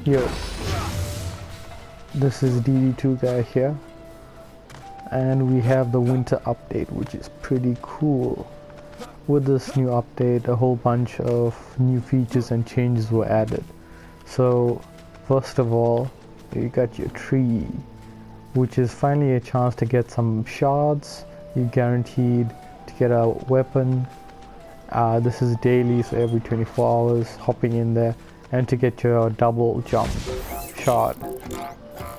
Yo, this is DD2 guy here, and we have the winter update, which is pretty cool. With this new update, a whole bunch of new features and changes were added. So first of all, you got your tree, which is finally a chance to get some shards. You're guaranteed to get a weapon. This is daily, so every 24 hours hopping in there, and to get your double jump shard,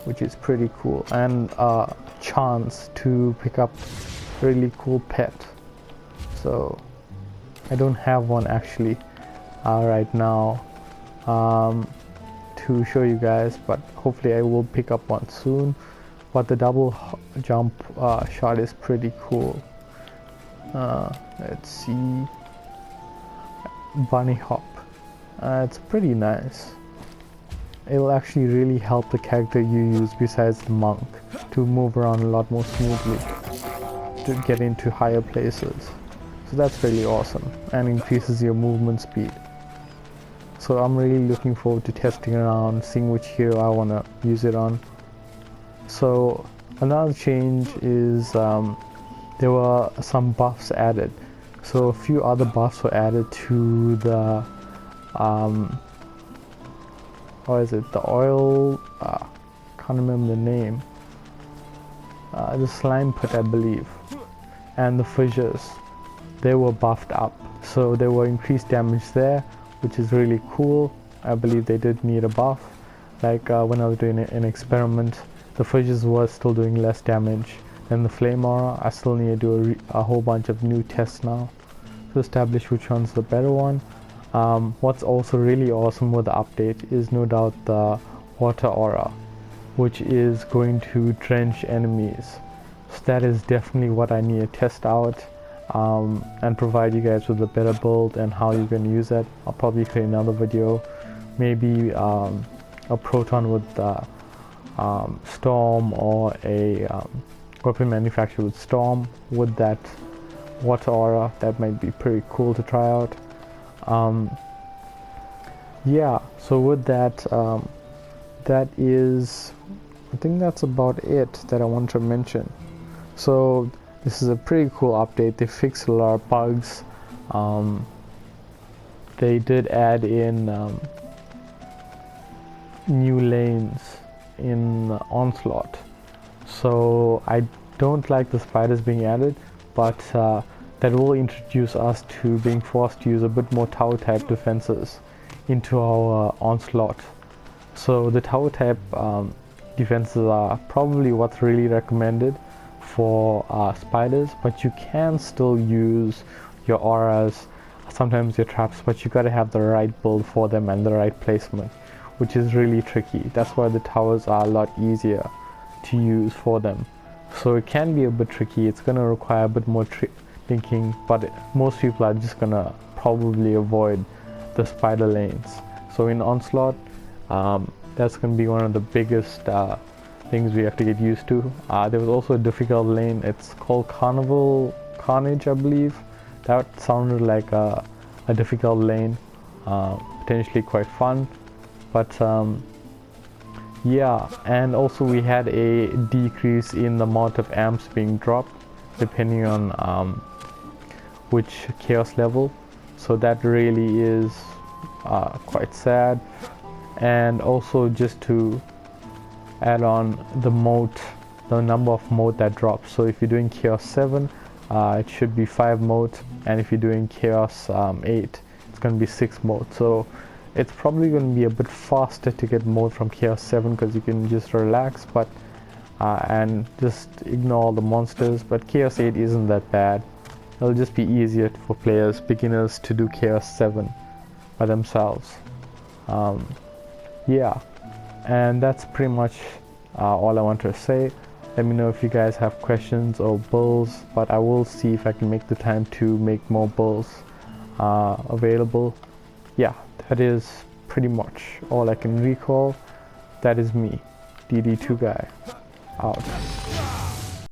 which is pretty cool, and a chance to pick up really cool pet. So I don't have one actually right now to show you guys, but hopefully I will pick up one soon. But the double jump shot is pretty cool. Let's see, bunny hop. It's pretty nice. It'll actually really help the character you use besides the monk to move around a lot more smoothly to get into higher places. So that's really awesome, and increases your movement speed. So I'm really looking forward to testing around, seeing which hero I want to use it on. So another change is there were some buffs added. So a few other buffs were added to the what is it? The oil, can't remember the name. The slime pit, I believe, and the fissures. They were buffed up, so there were increased damage there, which is really cool. I believe they did need a buff. Like when I was doing an experiment, the fissures was still doing less damage than the flame aura. I still need to do a whole bunch of new tests now to establish which one's the better one. What's also really awesome with the update is no doubt the water aura, which is going to drench enemies. So that is definitely what I need to test out and provide you guys with a better build and how you're going to use it. I'll probably create another video, maybe a proton with storm, or a weapon manufacturer with storm with that water aura. That might be pretty cool to try out. Yeah, so with that, that is, I think that's about it that I want to mention. So this is a pretty cool update. They fixed a lot of bugs. They did add in new lanes in Onslaught. So I don't like the spiders being added, but that will introduce us to being forced to use a bit more tower type defenses into our Onslaught. So the tower type defenses are probably what's really recommended for spiders, but you can still use your auras, sometimes your traps, but you gotta have the right build for them and the right placement, which is really tricky. That's why the towers are a lot easier to use for them. So it can be a bit tricky. It's gonna require a bit more thinking, but most people are just gonna probably avoid the spider lanes. So in Onslaught, that's gonna be one of the biggest things we have to get used to. There was also a difficult lane. It's called Carnage, I believe. That sounded like a difficult lane, potentially quite fun, but yeah. And also we had a decrease in the amount of amps being dropped depending on which chaos level, so that really is quite sad. And also, just to add on, the number of mote that drops. So if you're doing chaos 7, it should be 5 mote, and if you're doing chaos 8, it's going to be 6 mote. So it's probably going to be a bit faster to get mote from chaos 7 because you can just relax, but and just ignore all the monsters. But chaos 8 isn't that bad. It'll just be easier for beginners to do chaos 7 by themselves. Yeah, and that's pretty much all I want to say. Let me know if you guys have questions or builds, but I will see if I can make the time to make more builds available. Yeah, that is pretty much all I can recall. That is me, DD2 guy, out.